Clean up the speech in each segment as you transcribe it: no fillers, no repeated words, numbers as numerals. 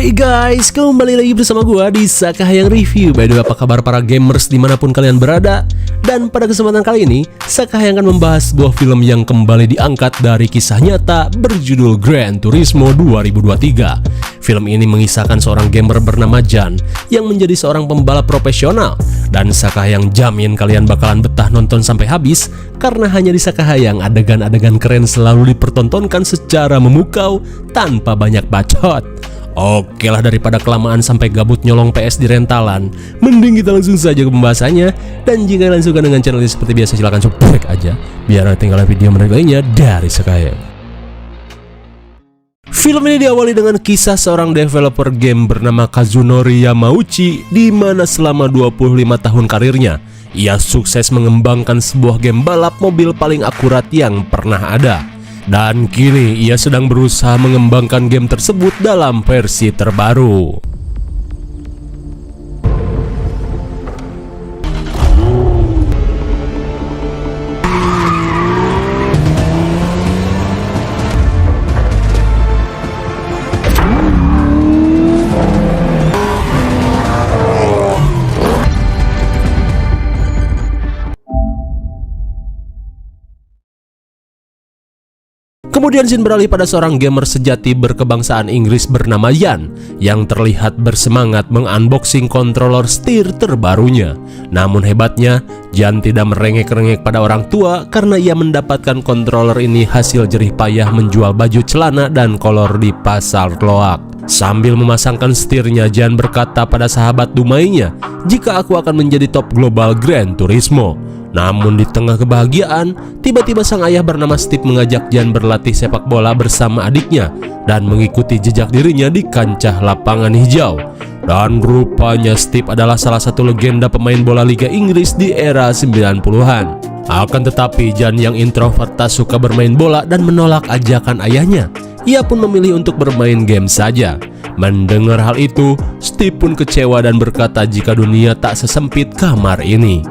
Hai guys, kembali lagi bersama gua di Sakahayang Review. By the way, apa kabar para gamers dimanapun kalian berada? Dan pada kesempatan kali ini, Sakahayang akan membahas sebuah film yang kembali diangkat dari kisah nyata berjudul Gran Turismo 2023. Film ini mengisahkan seorang gamer bernama Jan yang menjadi seorang pembalap profesional. Dan Sakahayang jamin kalian bakalan betah nonton sampai habis, karena hanya di Sakahayang adegan-adegan keren selalu dipertontonkan secara memukau tanpa banyak bacot. Oke lah, daripada kelamaan sampai gabut nyolong PS di rentalan, mending kita langsung saja ke pembahasannya. Dan jika kalian suka dengan channel ini seperti biasa, silahkan subscribe aja biar nanti tinggalan video menarik lainnya dari Sakahayang. Film ini diawali dengan kisah seorang developer game bernama Kazunori Yamauchi, di mana selama 25 tahun karirnya ia sukses mengembangkan sebuah game balap mobil paling akurat yang pernah ada. Dan kini ia sedang berusaha mengembangkan game tersebut dalam versi terbaru. Kemudian scene beralih pada seorang gamer sejati berkebangsaan Inggris bernama Jan yang terlihat bersemangat mengunboxing controller setir terbarunya. Namun hebatnya, Jan tidak merengek-rengek pada orang tua karena ia mendapatkan controller ini hasil jerih payah menjual baju celana dan kolor di pasar loak. Sambil memasangkan setirnya, Jan berkata pada sahabat dumainya, "Jika aku akan menjadi top global Gran Turismo." Namun di tengah kebahagiaan, tiba-tiba sang ayah bernama Steve mengajak Jan berlatih sepak bola bersama adiknya dan mengikuti jejak dirinya di kancah lapangan hijau. Dan rupanya Steve adalah salah satu legenda pemain bola Liga Inggris di era 90-an. Akan tetapi Jan yang introvert tak suka bermain bola dan menolak ajakan ayahnya. Ia pun memilih untuk bermain game saja. Mendengar hal itu, Steve pun kecewa dan berkata jika dunia tak sesempit kamar ini.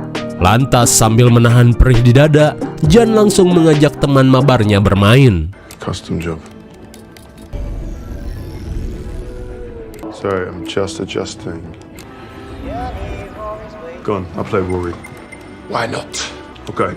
Lantas sambil menahan perih di dada, Jan langsung mengajak teman mabarnya bermain. Custom job. Sorry, I'm just adjusting. Go on, I'll play Rory. Why not? Okay.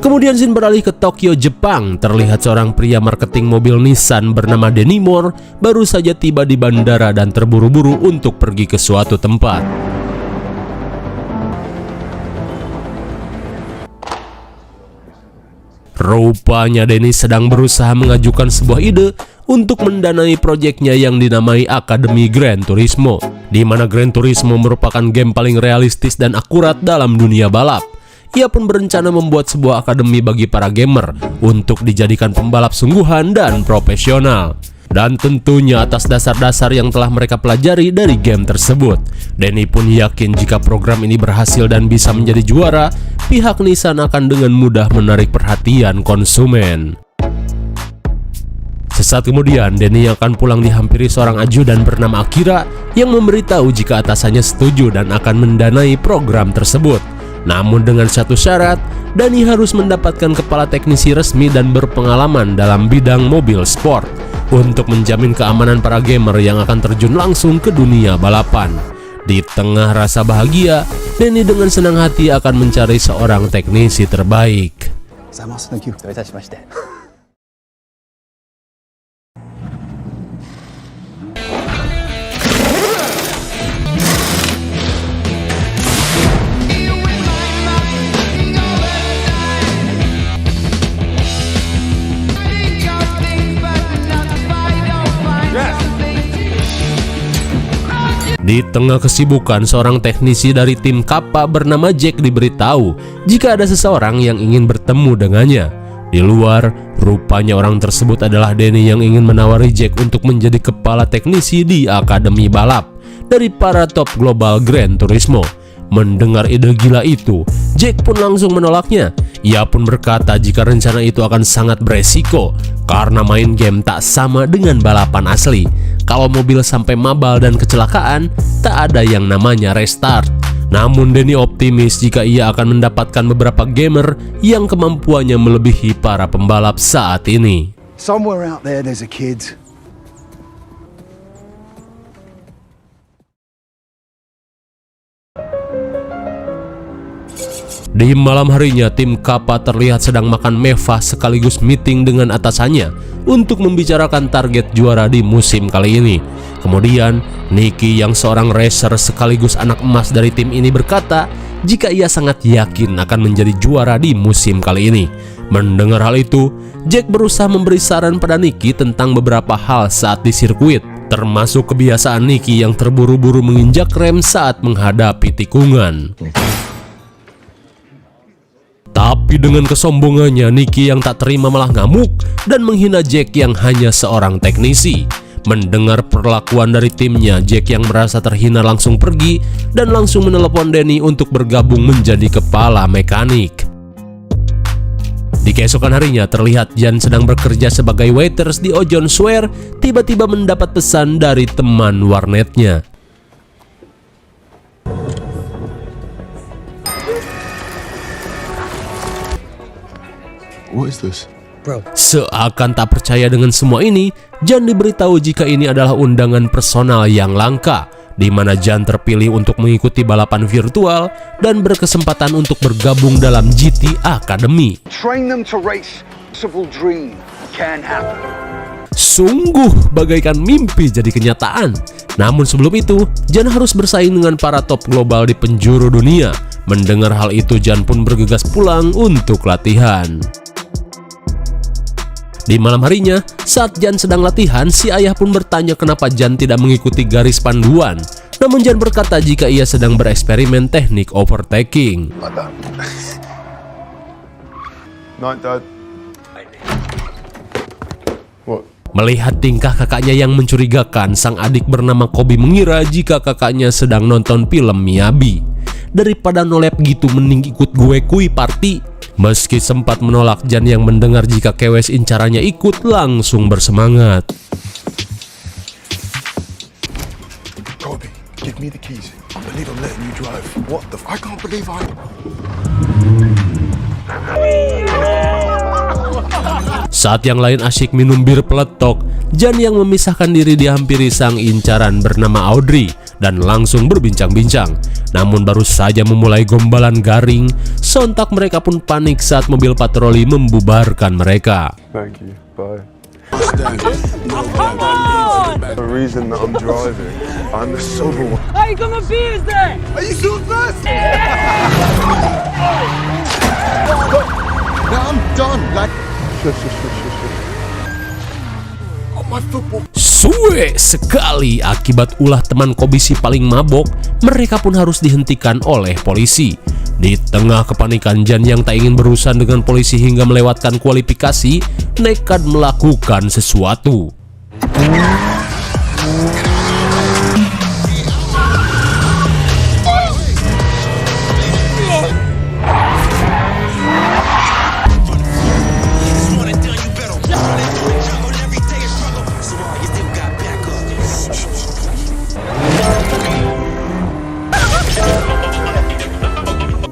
Kemudian scene beralih ke Tokyo, Jepang. Terlihat seorang pria marketing mobil Nissan bernama Danny Moore baru saja tiba di bandara dan terburu-buru untuk pergi ke suatu tempat. Rupanya Danny sedang berusaha mengajukan sebuah ide untuk mendanai proyeknya yang dinamai Akademi Gran Turismo, di mana Gran Turismo merupakan game paling realistis dan akurat dalam dunia balap. Ia pun berencana membuat sebuah akademi bagi para gamer untuk dijadikan pembalap sungguhan dan profesional. Dan tentunya atas dasar-dasar yang telah mereka pelajari dari game tersebut, Danny pun yakin jika program ini berhasil dan bisa menjadi juara, pihak Nissan akan dengan mudah menarik perhatian konsumen. Sesaat kemudian, Danny akan pulang dihampiri seorang ajudan bernama Akira yang memberitahu jika atasannya setuju dan akan mendanai program tersebut. Namun dengan satu syarat, Danny harus mendapatkan kepala teknisi resmi dan berpengalaman dalam bidang mobil sport untuk menjamin keamanan para gamer yang akan terjun langsung ke dunia balapan. Di tengah rasa bahagia, Danny dengan senang hati akan mencari seorang teknisi terbaik. Di tengah kesibukan, seorang teknisi dari tim Kappa bernama Jack diberitahu jika ada seseorang yang ingin bertemu dengannya. Di luar, rupanya orang tersebut adalah Danny yang ingin menawari Jack untuk menjadi kepala teknisi di Akademi Balap dari para top global Gran Turismo. Mendengar ide gila itu, Jack pun langsung menolaknya. Ia pun berkata jika rencana itu akan sangat beresiko karena main game tak sama dengan balapan asli. Kalau mobil sampai mabal dan kecelakaan, tak ada yang namanya restart. Namun Denny optimis jika ia akan mendapatkan beberapa gamer yang kemampuannya melebihi para pembalap saat ini. Somewhere out there's a kid. Di malam harinya, tim Kappa terlihat sedang makan mewah sekaligus meeting dengan atasannya untuk membicarakan target juara di musim kali ini. Kemudian, Nicky yang seorang racer sekaligus anak emas dari tim ini berkata jika ia sangat yakin akan menjadi juara di musim kali ini. Mendengar hal itu, Jack berusaha memberi saran pada Nicky tentang beberapa hal saat di sirkuit, termasuk kebiasaan Nicky yang terburu-buru menginjak rem saat menghadapi tikungan. Tapi dengan kesombongannya, Nicky yang tak terima malah ngamuk dan menghina Jack yang hanya seorang teknisi. Mendengar perlakuan dari timnya, Jack yang merasa terhina langsung pergi dan langsung menelepon Denny untuk bergabung menjadi kepala mekanik. Di keesokan harinya terlihat Jan sedang bekerja sebagai waiters di Ojon Swear, tiba-tiba mendapat pesan dari teman warnetnya. What is this? Seakan tak percaya dengan semua ini, Jan diberitahu jika ini adalah undangan personal yang langka, di mana Jan terpilih untuk mengikuti balapan virtual dan berkesempatan untuk bergabung dalam GT Academy. Train them to race. Possible dream can happen. Sungguh bagaikan mimpi jadi kenyataan. Namun sebelum itu, Jan harus bersaing dengan para top global di penjuru dunia. Mendengar hal itu, Jan pun bergegas pulang untuk latihan. Di malam harinya, saat Jan sedang latihan, si ayah pun bertanya kenapa Jan tidak mengikuti garis panduan. Namun Jan berkata jika ia sedang bereksperimen teknik overtaking. Like that. Night, Dad. What? Melihat tingkah kakaknya yang mencurigakan, sang adik bernama Kobe mengira jika kakaknya sedang nonton film Miyabi. Daripada nolep gitu, mending ikut gue kuy party. Meski sempat menolak, Jan yang mendengar jika kewes incarannya ikut langsung bersemangat. Kobe, give me the keys. I believe I'm letting you drive. What the I can't believe I... Saat yang lain asyik minum bir peletok, Jan yang memisahkan diri dihampiri sang incaran bernama Audrey dan langsung berbincang-bincang. Namun baru saja memulai gombalan garing, sontak mereka pun panik saat mobil patroli membubarkan mereka. Thank you. Bye. The reason that I'm driving, I'm the sober one. Hey, got my beers there! Are you so thirsty? No, I'm done. Like... Oh, my football. Suwe sekali akibat ulah teman Kobe si paling mabok, mereka pun harus dihentikan oleh polisi. Di tengah kepanikan, Jan yang tak ingin berurusan dengan polisi hingga melewatkan kualifikasi, nekat melakukan sesuatu.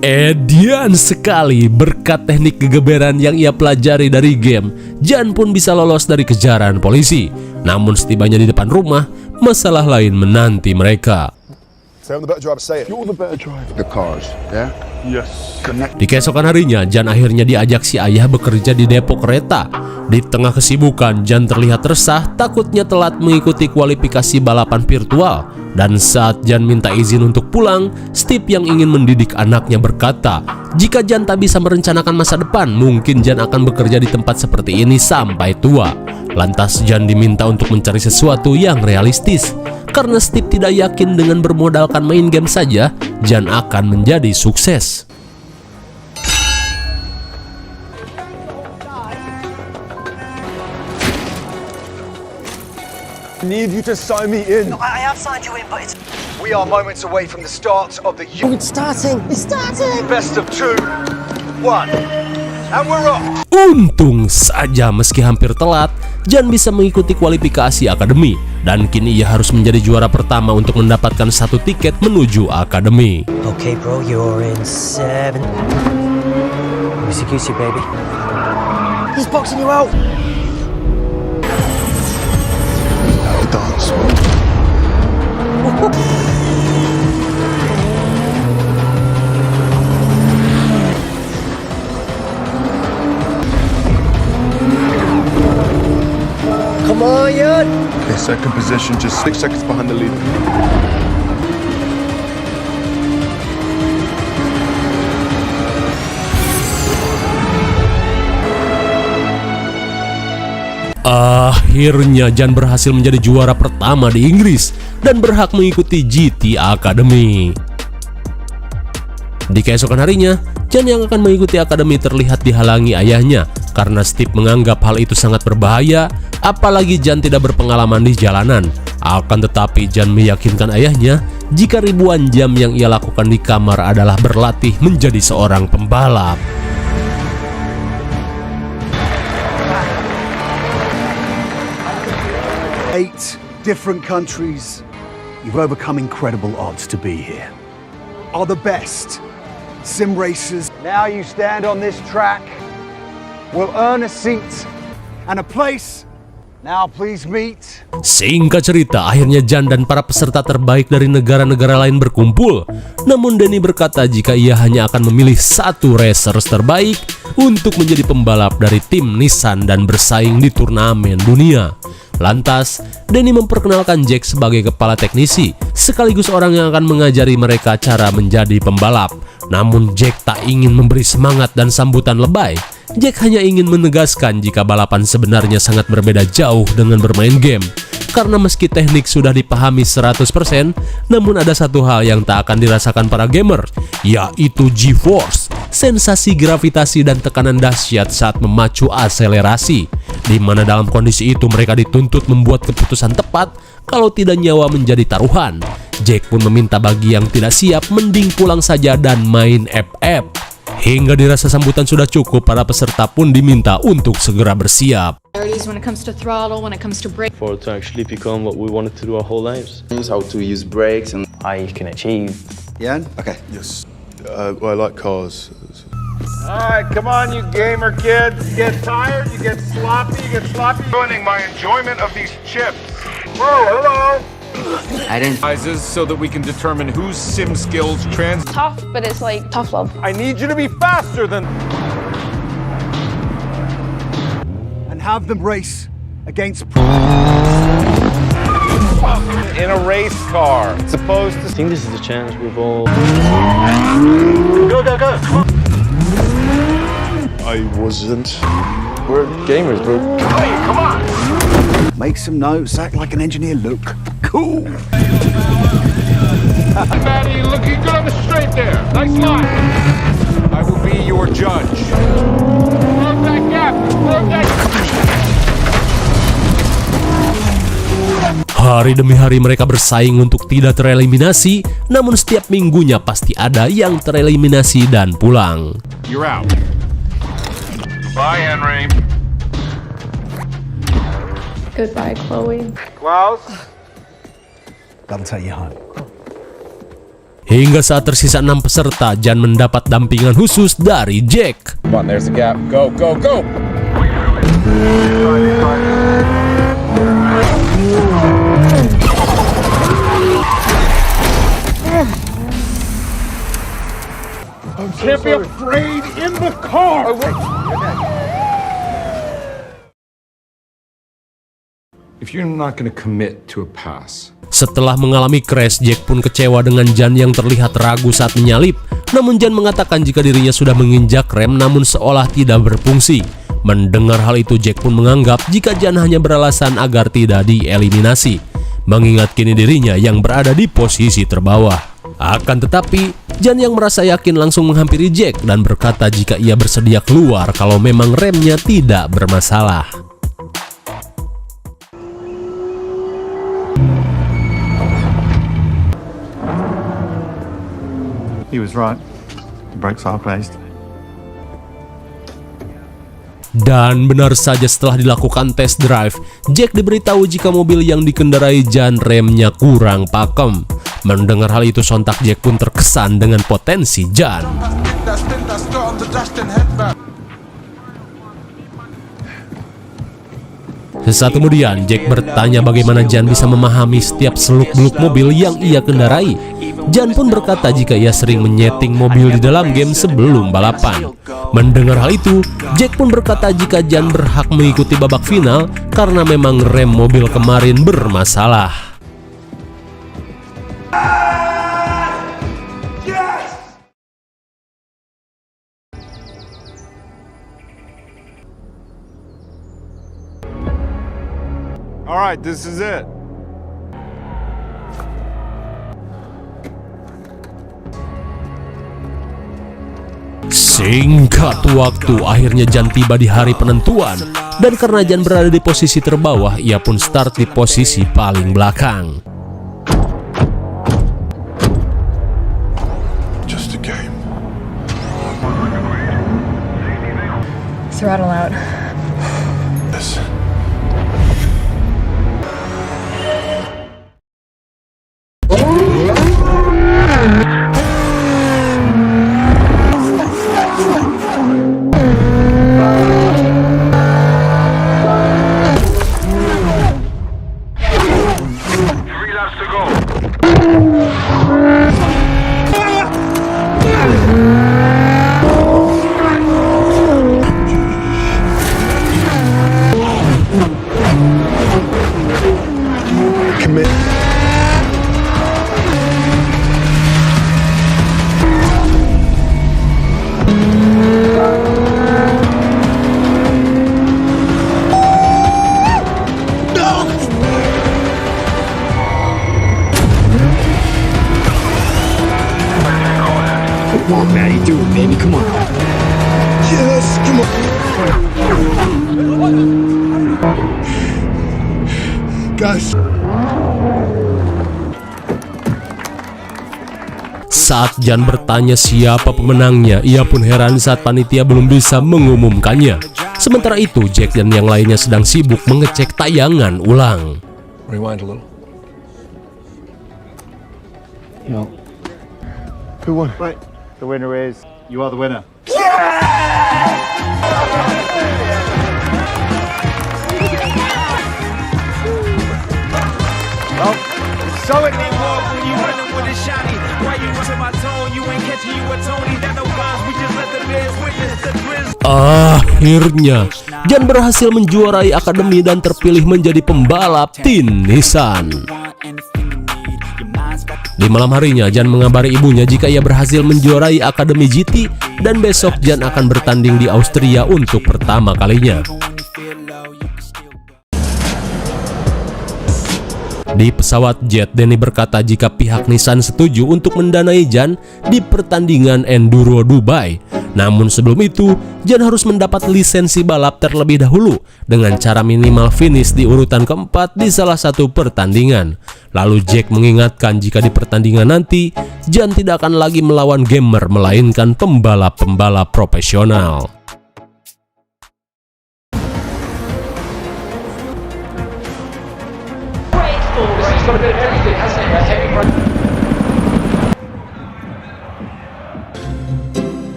Edian sekali, berkat teknik kegeberan yang ia pelajari dari game, Jan pun bisa lolos dari kejaran polisi. Namun setibanya di depan rumah, masalah lain menanti mereka. Say I'm the better driver. Say it. You're the better driver. The cars, yeah? Yes. Connect. Di keesokan harinya, Jan akhirnya diajak si ayah bekerja di depo kereta. Di tengah kesibukan, Jan terlihat resah, takutnya telat mengikuti kualifikasi balapan virtual. Dan saat Jan minta izin untuk pulang, Steve yang ingin mendidik anaknya berkata, jika Jan tak bisa merencanakan masa depan, mungkin Jan akan bekerja di tempat seperti ini sampai tua. Lantas Jan diminta untuk mencari sesuatu yang realistis. Karena Steve tidak yakin dengan bermodalkan main game saja, Jan akan menjadi sukses. I need you to sign me in. I have signed you in, but it's... We are moments away from the start of the It's starting! It's starting! best of 2, 1. And we're off. Untung saja meski hampir telat, Jan bisa mengikuti kualifikasi akademi dan kini ia harus menjadi juara pertama untuk mendapatkan 1 tiket menuju akademi. Okay, bro, you're in 7. Goosey, baby. He's boxing you out. Dance. Come on, Jan. Okay, second position, just 6 seconds behind the lead. Akhirnya Jan berhasil menjadi juara pertama di Inggris dan berhak mengikuti GT Academy. Di keesokan harinya, Jan yang akan mengikuti akademi terlihat dihalangi ayahnya karena Steve menganggap hal itu sangat berbahaya, apalagi Jan tidak berpengalaman di jalanan. Akan tetapi Jan meyakinkan ayahnya jika ribuan jam yang ia lakukan di kamar adalah berlatih menjadi seorang pembalap. Eight different countries. You've overcome incredible odds to be here. Are the best sim racers. Now you stand on this track. Will earn a seat and a place. Now please meet. Singkat cerita, akhirnya Jan dan para peserta terbaik dari negara-negara lain berkumpul. Namun Denny berkata jika ia hanya akan memilih 1 racers terbaik untuk menjadi pembalap dari tim Nissan dan bersaing di turnamen dunia. Lantas, Denny memperkenalkan Jack sebagai kepala teknisi, sekaligus orang yang akan mengajari mereka cara menjadi pembalap. Namun Jack tak ingin memberi semangat dan sambutan lebay. Jack hanya ingin menegaskan jika balapan sebenarnya sangat berbeda jauh dengan bermain game. Karena meski teknik sudah dipahami 100%, namun ada satu hal yang tak akan dirasakan para gamer, yaitu G-Force, sensasi gravitasi dan tekanan dahsyat saat memacu akselerasi, di mana dalam kondisi itu mereka dituntut membuat keputusan tepat, kalau tidak nyawa menjadi taruhan. Jack pun meminta bagi yang tidak siap mending pulang saja dan main FF. Hingga dirasa sambutan sudah cukup, para peserta pun diminta untuk segera bersiap. When it comes to throttle, when it comes to brake. For it to actually become what we wanted to do our whole lives. How to use brakes and I can achieve. Jan? Okay. Yes. Well, I like cars. All right, come on, you gamer kids. You get tired, you get sloppy. Ruining my enjoyment of these chips. Whoa, hello. So that we can determine whose sim skills Tough, but it's like tough love. I need you to be faster than. And have them race against. In a race car. Supposed to. I think this is the chance we've all... Go, go, go. I wasn't. We're gamers, bro. Hey, come on. Make some notes, act like an engineer, look cool. Maddie, looking good on the straight there. Nice line. I will be your judge. Close that gap. Close that. Hari demi hari mereka bersaing untuk tidak tereliminasi, namun setiap minggunya pasti ada yang tereliminasi dan pulang. You're out. Bye, Henry. Goodbye, Chloe. Klaus. That'll take you home. Hingga saat tersisa 6 peserta, Jan mendapat dampingan khusus dari Jack. Come on, there's a gap. Go, go, go. Can't be afraid in the car. If you're not going to commit to a pass. Setelah mengalami crash, Jack pun kecewa dengan Jan yang terlihat ragu saat menyalip. Namun Jan mengatakan jika dirinya sudah menginjak rem namun seolah tidak berfungsi. Mendengar hal itu, Jack pun menganggap jika Jan hanya beralasan agar tidak dieliminasi, mengingat kini dirinya yang berada di posisi terbawah. Akan tetapi, Jan yang merasa yakin langsung menghampiri Jack dan berkata jika ia bersedia keluar kalau memang remnya tidak bermasalah. He was right. The brakes are placed. Dan benar saja setelah dilakukan test drive, Jack diberitahu jika mobil yang dikendarai Jan remnya kurang pakem. Mendengar hal itu sontak Jack pun terkesan dengan potensi Jan. Sesaat kemudian, Jack bertanya bagaimana Jan bisa memahami setiap seluk-beluk mobil yang ia kendarai. Jan pun berkata jika ia sering menyeting mobil di dalam game sebelum balapan. Mendengar hal itu, Jack pun berkata jika Jan berhak mengikuti babak final karena memang rem mobil kemarin bermasalah. All right, this is it. Singkat waktu, akhirnya Jan tiba di hari penentuan. Dan karena Jan berada di posisi terbawah, ia pun start di posisi paling belakang. Just a game. Throttle out. Yes. Come on, Maddie, do it, baby, come on. Yes, come on. Guys. Saat Jan bertanya siapa pemenangnya, ia pun heran saat panitia belum bisa mengumumkannya. Sementara itu, Jack dan yang lainnya sedang sibuk mengecek tayangan ulang. Rewind a little. No. Who won? Right, the winner is... You are the winner. Well, so it ain't war when you running with a shotty. Why you to my tone? You ain't catching you a Tony. That no bombs, we just let the bears witness the drizzle. Akhirnya, Jan berhasil menjuarai akademi dan terpilih menjadi pembalap tim Nissan. Di malam harinya, Jan mengabari ibunya jika ia berhasil menjuarai akademi GT dan besok Jan akan bertanding di Austria untuk pertama kalinya. Di pesawat jet, Denny berkata jika pihak Nissan setuju untuk mendanai Jan di pertandingan Enduro Dubai. Namun sebelum itu, Jan harus mendapat lisensi balap terlebih dahulu dengan cara minimal finish di urutan keempat di salah satu pertandingan. Lalu Jack mengingatkan jika di pertandingan nanti, Jan tidak akan lagi melawan gamer melainkan pembalap-pembalap profesional.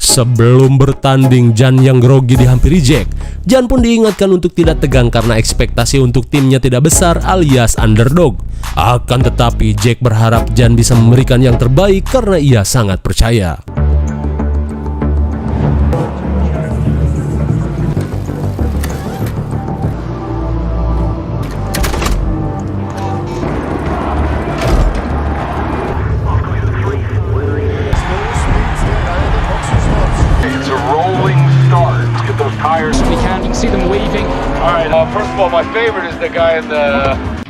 Sebelum bertanding, Jan yang grogi dihampiri Jack. Jan pun diingatkan untuk tidak tegang karena ekspektasi untuk timnya tidak besar alias underdog. Akan tetapi Jack berharap Jan bisa memberikan yang terbaik karena ia sangat percaya.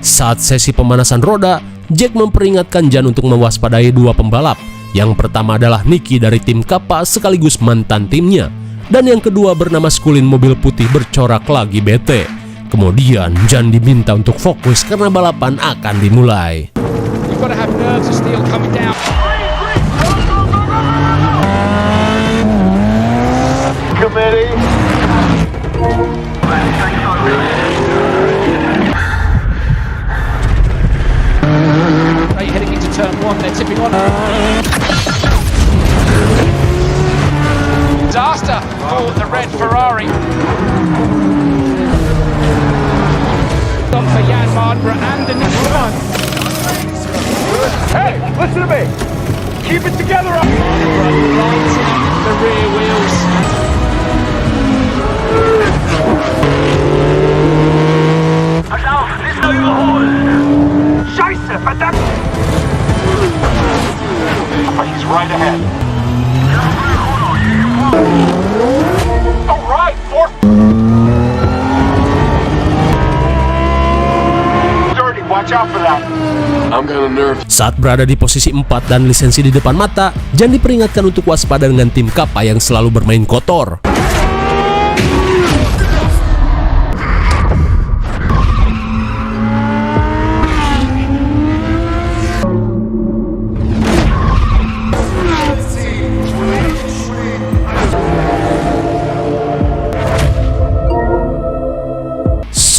Saat sesi pemanasan roda, Jack memperingatkan Jan untuk mewaspadai dua pembalap. Yang pertama adalah Nicky dari tim Kappa sekaligus mantan timnya, dan yang kedua bernama Skulin mobil putih bercorak lagi bete. Kemudian Jan diminta untuk fokus karena balapan akan dimulai. Committee. Disaster for the red Ferrari. For Jan Mardenborough and the Hey, listen to me. Keep it together. the rear wheels. He's right ahead. All right, fourth. Dirty, watch out for that. I'm gonna nerve. Saat berada di posisi 4 dan lisensi di depan mata, Jan diperingatkan untuk waspada dengan tim Kappa yang selalu bermain kotor.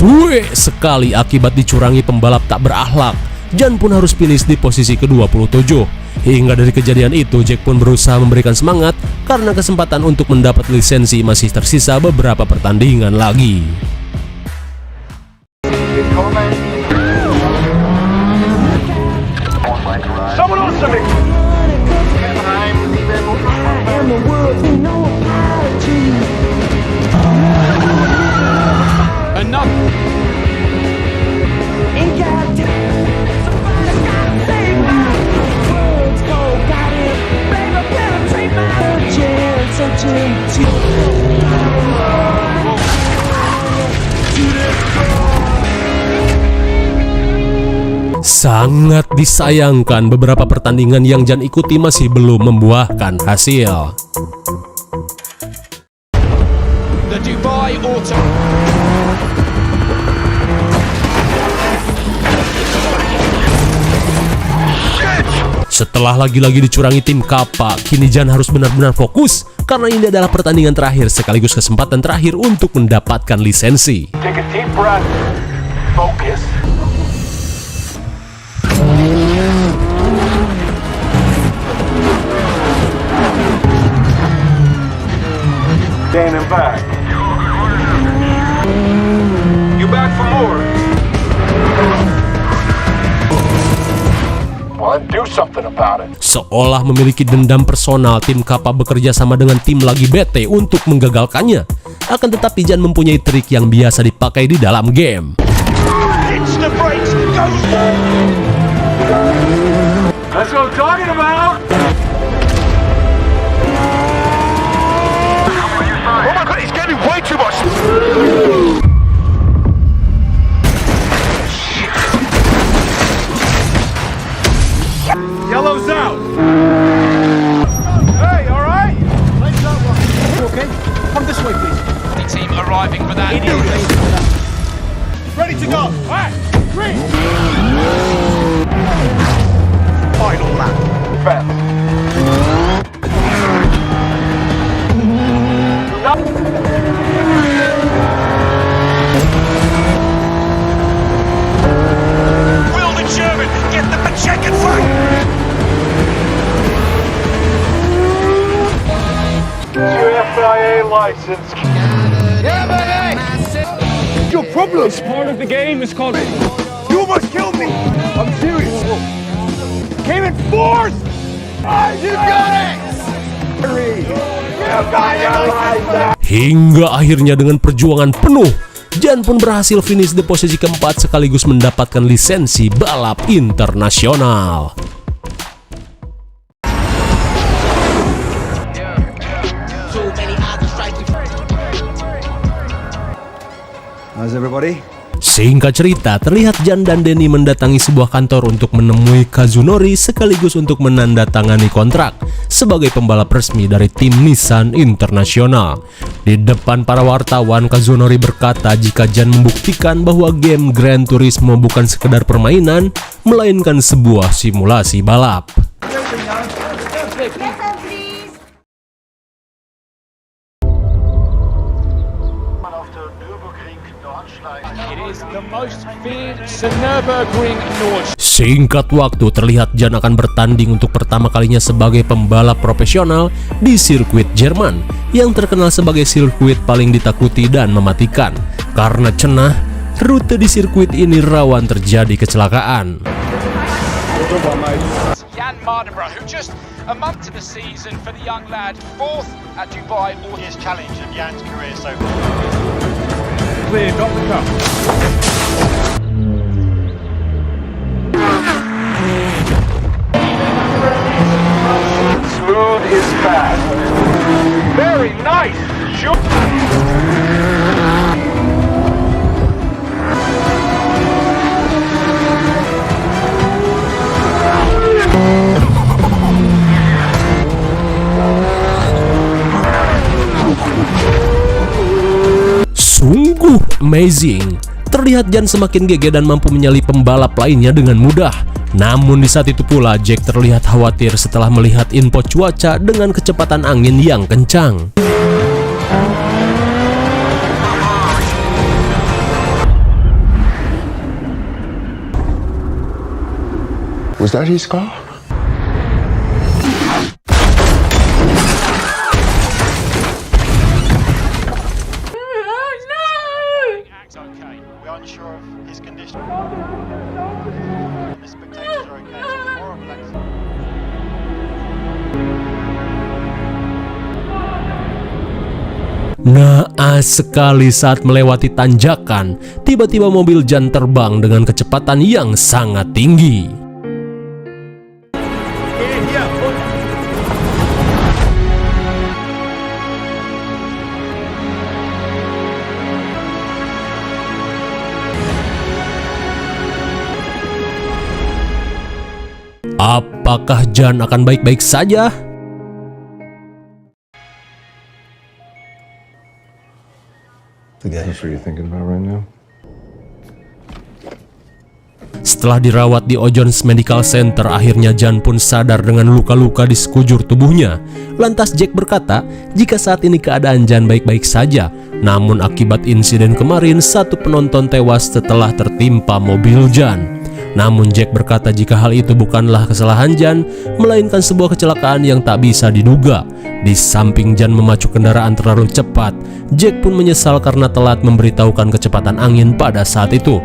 Suwe sekali akibat dicurangi pembalap tak berakhlak. Jan pun harus finish di posisi ke-27. Hingga dari kejadian itu, Jack pun berusaha memberikan semangat karena kesempatan untuk mendapat lisensi masih tersisa beberapa pertandingan lagi. Someone else to me. Enough. Sangat disayangkan beberapa pertandingan yang Jan ikuti masih belum membuahkan hasil. The Dubai Auto. Setelah lagi-lagi dicurangi tim Kappa, kini Jan harus benar-benar fokus karena ini adalah pertandingan terakhir sekaligus kesempatan terakhir untuk mendapatkan lisensi. Take a deep breath. Focus. Standing back. You back for more? Well, do something about it. Seolah memiliki dendam personal, tim Kappa bekerja sama dengan tim lagi bete untuk menggagalkannya. Akan tetapi Jan mempunyai trik yang biasa dipakai di dalam game. Hits the brakes. Go. That's what I'm talking about. Oh my God, he's getting way too much. Yellow's out. Hey, all right? You okay? Come this way, please. The team arriving for that. Ready to go. All right, green. Final lap. Fast. Will the German get the checkered flag? FIA license. Your problem. It's part of the game. It's called. You almost killed me. I'm serious. Came in fourth. You got it. You got your license. Hingga akhirnya dengan perjuangan penuh, Jan pun berhasil finish di posisi keempat sekaligus mendapatkan lisensi balap internasional. How's everybody? Singkat cerita, terlihat Jan dan Denny mendatangi sebuah kantor untuk menemui Kazunori sekaligus untuk menandatangani kontrak sebagai pembalap resmi dari tim Nissan Internasional. Di depan para wartawan, Kazunori berkata jika Jan membuktikan bahwa game Gran Turismo bukan sekedar permainan, melainkan sebuah simulasi balap. Auf der Nürburgring Nordschleife It is the most feared Nürburgring Nord. Singkat waktu terlihat Jan akan bertanding untuk pertama kalinya sebagai pembalap profesional di sirkuit Jerman yang terkenal sebagai sirkuit paling ditakuti dan mematikan. Karena cenah, rute di sirkuit ini rawan terjadi kecelakaan. Jan Mardenborough, who just a month to the season for the young lad, fourth at Dubai. His challenge of Jan's career so far. Clear, got the cup. Smooth is fast. Very nice. Sungguh amazing. Terlihat Jan semakin gege dan mampu menyalip pembalap lainnya dengan mudah. Namun di saat itu pula Jack terlihat khawatir setelah melihat info cuaca dengan kecepatan angin yang kencang. Was that his car? Okay, we're unsure of his condition. And the spectators are okay, so more relaxed. Naas sekali saat melewati tanjakan, tiba-tiba mobil Jan terbang dengan kecepatan yang sangat tinggi. Apakah Jan akan baik-baik saja? That's what you're thinking about right now? Setelah dirawat di Ojons Medical Center, akhirnya Jan pun sadar dengan luka-luka di sekujur tubuhnya. Lantas Jack berkata, jika saat ini keadaan Jan baik-baik saja, namun akibat insiden kemarin, satu penonton tewas setelah tertimpa mobil Jan. Namun Jack berkata jika hal itu bukanlah kesalahan Jan, melainkan sebuah kecelakaan yang tak bisa diduga. Di samping Jan memacu kendaraan terlalu cepat, Jack pun menyesal karena telat memberitahukan kecepatan angin pada saat itu.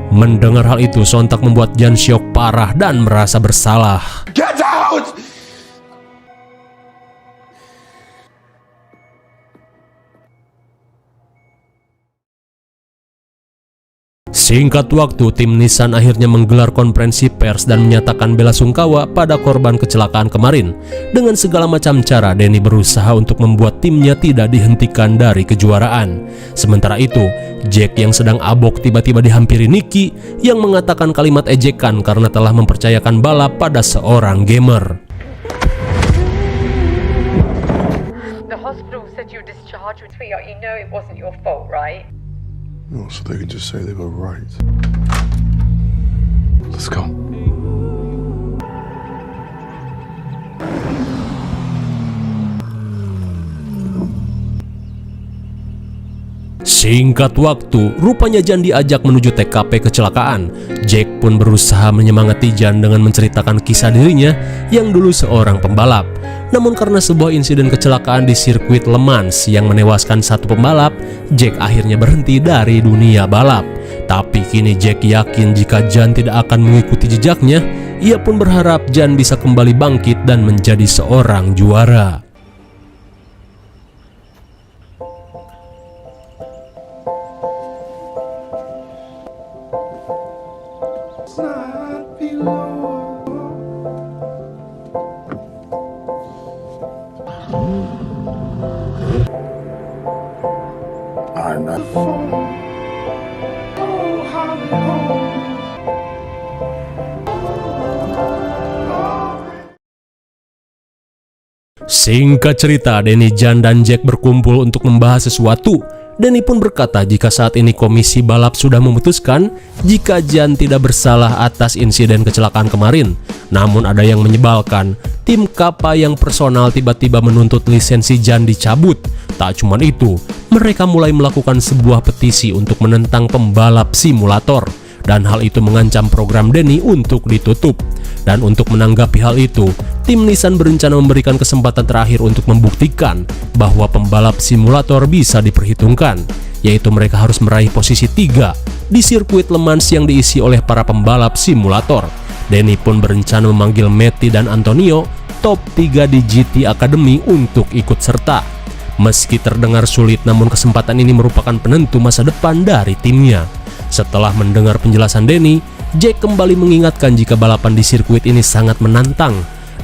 Mendengar hal itu sontak membuat Jan syok parah dan merasa bersalah. Get out! Singkat waktu, tim Nissan akhirnya menggelar konferensi pers dan menyatakan belasungkawa pada korban kecelakaan kemarin. Dengan segala macam cara, Denny berusaha untuk membuat timnya tidak dihentikan dari kejuaraan. Sementara itu, Jack yang sedang abok tiba-tiba dihampiri Nicky yang mengatakan kalimat ejekan karena telah mempercayakan balap pada seorang gamer. The hospital said you were discharged with sweetheart. You know it wasn't your fault, right? Oh, so they can just say they were right. Let's go. Singkat waktu, rupanya Jan diajak menuju TKP kecelakaan. Jack pun berusaha menyemangati Jan dengan menceritakan kisah dirinya yang dulu seorang pembalap. Namun karena sebuah insiden kecelakaan di sirkuit Le Mans yang menewaskan satu pembalap, Jack akhirnya berhenti dari dunia balap. Tapi kini Jack yakin jika Jan tidak akan mengikuti jejaknya. Ia pun berharap Jan bisa kembali bangkit dan menjadi seorang juara. Singkat cerita, Denny, Jan, dan Jack berkumpul untuk membahas sesuatu. Denny pun berkata jika saat ini komisi balap sudah memutuskan jika Jan tidak bersalah atas insiden kecelakaan kemarin. Namun ada yang menyebalkan, tim Kappa yang personal tiba-tiba menuntut lisensi Jan dicabut. Tak cuma itu, mereka mulai melakukan sebuah petisi untuk menentang pembalap simulator, dan hal itu mengancam program Denny untuk ditutup. Dan untuk menanggapi hal itu, tim Nissan berencana memberikan kesempatan terakhir untuk membuktikan bahwa pembalap simulator bisa diperhitungkan, yaitu mereka harus meraih posisi 3 di sirkuit Le Mans yang diisi oleh para pembalap simulator. Denny pun berencana memanggil Matty dan Antonio, top 3 di GT Academy, untuk ikut serta. Meski terdengar sulit, namun kesempatan ini merupakan penentu masa depan dari timnya. Setelah mendengar penjelasan Denny, Jack kembali mengingatkan jika balapan di sirkuit ini sangat menantang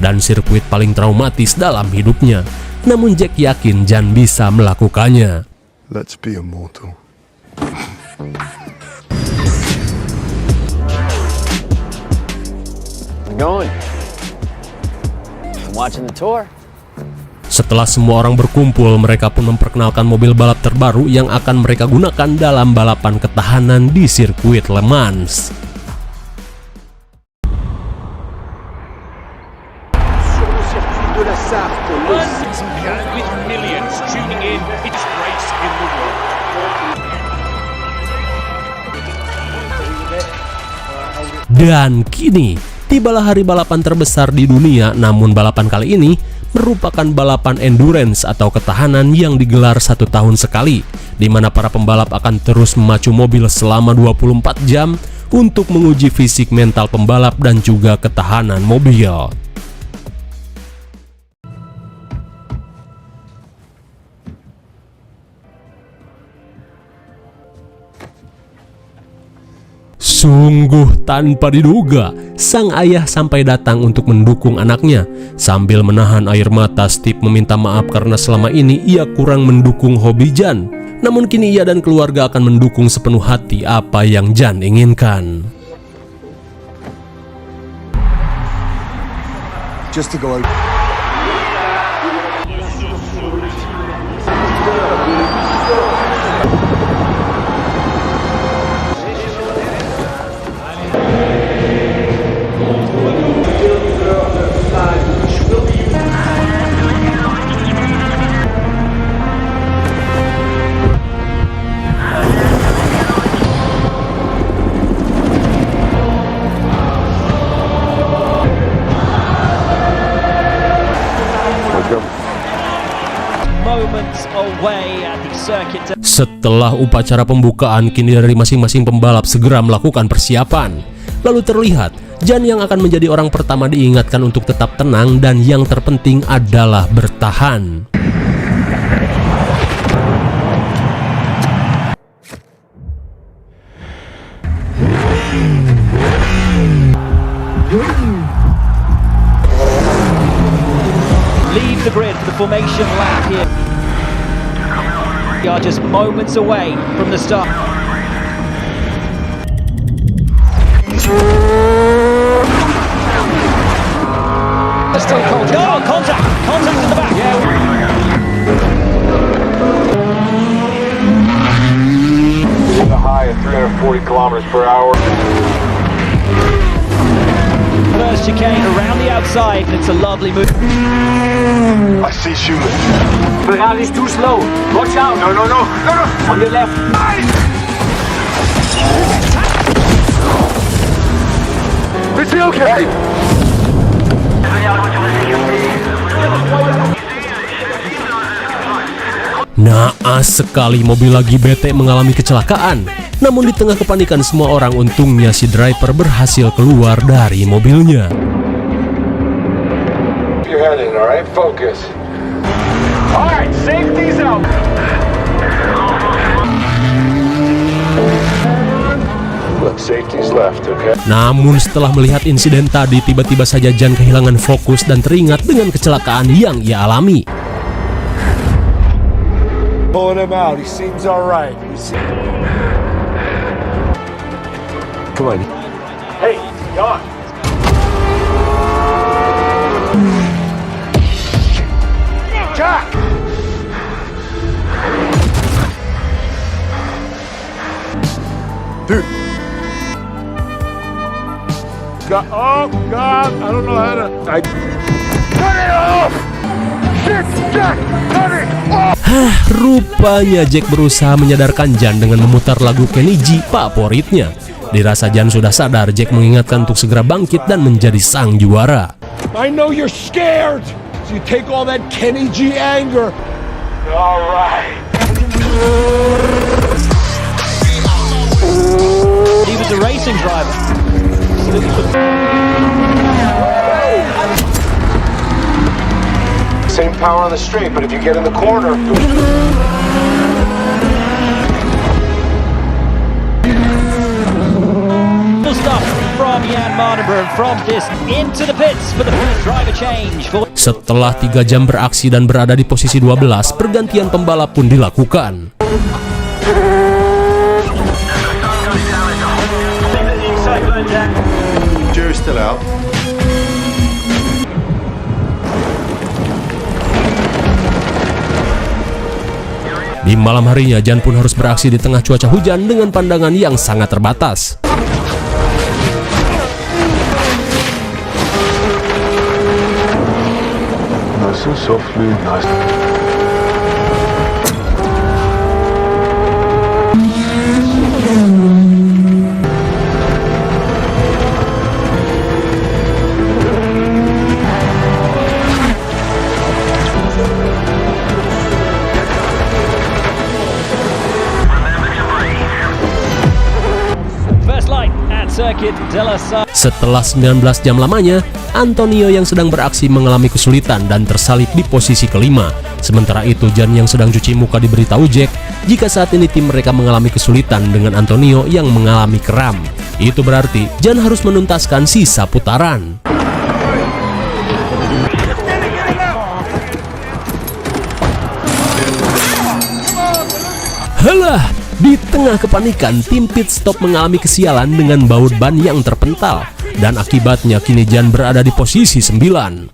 dan sirkuit paling traumatis dalam hidupnya. Namun Jack yakin Jan bisa melakukannya. Let's be immortal. I'm going. I'm watching the tour. Setelah semua orang berkumpul, mereka pun memperkenalkan mobil balap terbaru yang akan mereka gunakan dalam balapan ketahanan di sirkuit Le Mans. With millions tuning in, it's race in the world. Dan kini, tibalah hari balapan terbesar di dunia, namun balapan kali ini merupakan balapan endurance atau ketahanan yang digelar 1 tahun sekali, di mana para pembalap akan terus memacu mobil selama 24 jam untuk menguji fisik mental pembalap dan juga ketahanan mobil. Sungguh tanpa diduga, sang ayah sampai datang untuk mendukung anaknya. Sambil menahan air mata, Steve meminta maaf karena selama ini ia kurang mendukung hobi Jan. Namun kini ia dan keluarga akan mendukung sepenuh hati apa yang Jan inginkan. Just to go over. Setelah upacara pembukaan, kini dari masing-masing pembalap segera melakukan persiapan. Lalu terlihat Jan yang akan menjadi orang pertama diingatkan untuk tetap tenang dan yang terpenting adalah bertahan. Leave the grid for the formation lap here. We are just moments away from the start. Still contact. Oh, contact! Contact in the back. Yeah. A high of 340 kilometers per hour. First chicane around the outside, and it's a lovely move. I see Schumann. Ferrari's too slow. Watch out! No. On your left. Is he okay? Naas sekali, mobil lagi bete mengalami kecelakaan. Namun di tengah kepanikan semua orang, untungnya si driver berhasil keluar dari mobilnya. Your head in, all right? Focus. All right, safety's out. Look, safety's left, okay? Namun setelah melihat insiden tadi, tiba-tiba saja Jan kehilangan fokus dan teringat dengan kecelakaan yang ia alami. Pulling him out. He seems all right. Come on. Hey, John. Jack! Dude. Oh, God. I don't know how to... Cut it off! Shit, Jack! Cut it off! Rupanya Jack berusaha menyadarkan Jan dengan memutar lagu Kenny G favoritnya. Dirasa Jan sudah sadar, Jack mengingatkan untuk segera bangkit dan menjadi sang juara. I know you're scared, so you take all that Kenny G anger. All right. He was a racing driver. Same power on the straight, but if you get in the corner. Stuff from Jan Mardenborough from this into the pits for the first driver change. Setelah 3 jam beraksi dan berada di posisi 12, pergantian pembalap pun dilakukan. Jury's still out. Di malam harinya, Jan pun harus beraksi di tengah cuaca hujan dengan pandangan yang sangat terbatas. Nice and softly, nice. Setelah 19 jam lamanya, Antonio yang sedang beraksi mengalami kesulitan dan tersalib di posisi kelima. Sementara itu, Jan yang sedang cuci muka diberitahu Jack jika saat ini tim mereka mengalami kesulitan dengan Antonio yang mengalami kram. Itu berarti Jan harus menuntaskan sisa putaran. Halah! Di tengah kepanikan, tim pit stop mengalami kesialan dengan baut ban yang terpental. Dan akibatnya kini Jan berada di posisi 9.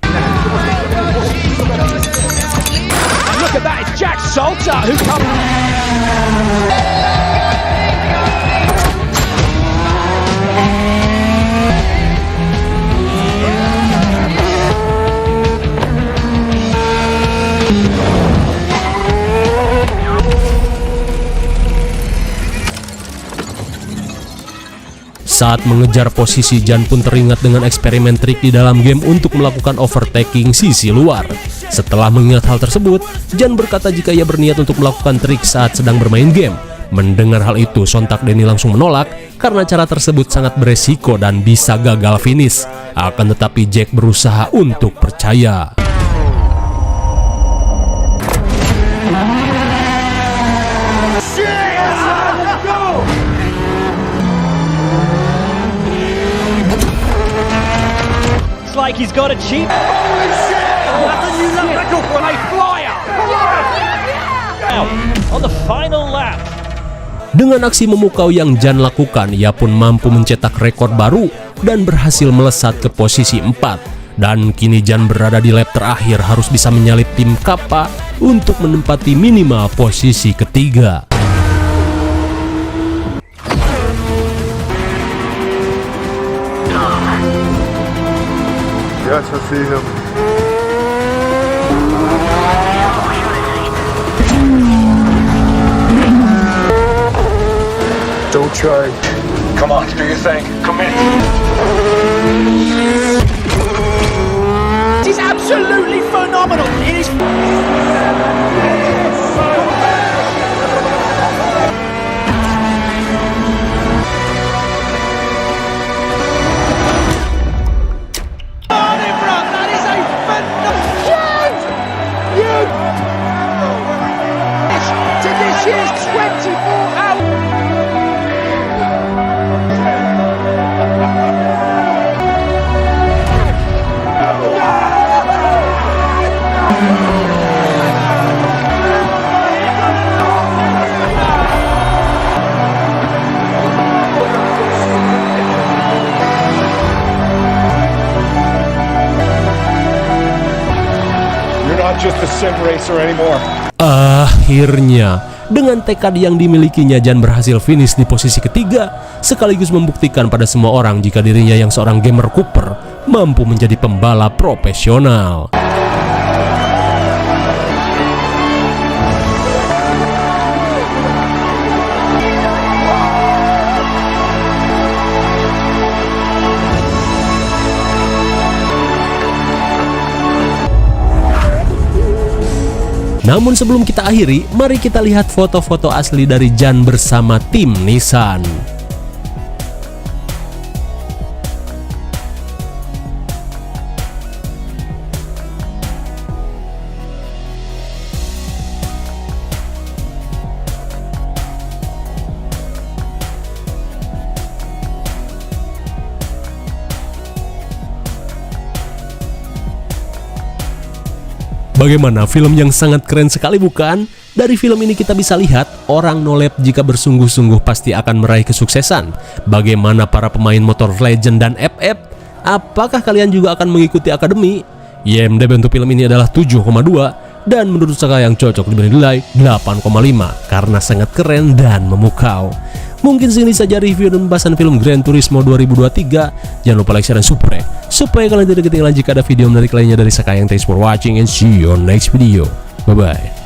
Saat mengejar posisi, Jan pun teringat dengan eksperimen trik di dalam game untuk melakukan overtaking sisi luar. Setelah mengingat hal tersebut, Jan berkata jika ia berniat untuk melakukan trik saat sedang bermain game. Mendengar hal itu, sontak Denny langsung menolak karena cara tersebut sangat beresiko dan bisa gagal finish. Akan tetapi Jack berusaha untuk percaya. Like he's got a cheap. Holy shit! That's a new lap record for a flyer! On the final lap. Dengan aksi memukau yang Jan lakukan, ia pun mampu mencetak rekor baru dan berhasil melesat ke posisi 4. Dan kini Jan berada di lap terakhir, harus bisa menyalip tim Kappa untuk menempati minimal posisi ketiga. Yes, I see him. Don't try. Come on, do your thing. Commit. This is absolutely phenomenal. It is. Just a sim racer anymore. Akhirnya, dengan tekad yang dimilikinya, Jan berhasil finish di posisi ketiga, sekaligus membuktikan pada semua orang jika dirinya yang seorang gamer Cooper mampu menjadi pembalap profesional. Namun sebelum kita akhiri, mari kita lihat foto-foto asli dari Jan bersama tim Nissan. Bagaimana film yang sangat keren sekali bukan? Dari film ini kita bisa lihat orang nolep jika bersungguh-sungguh pasti akan meraih kesuksesan. Bagaimana para pemain motor legend dan FF? Apakah kalian juga akan mengikuti akademi? IMDb untuk film ini adalah 7,2 dan menurut saya yang cocok diberi nilai 8,5 karena sangat keren dan memukau. Mungkin segini saja review dan pembahasan film Gran Turismo 2023. Jangan lupa like, share, dan subscribe supaya kalian tidak ketinggalan jika ada video menarik lainnya dari Sakayang. Thanks for watching and see you on next video. Bye bye.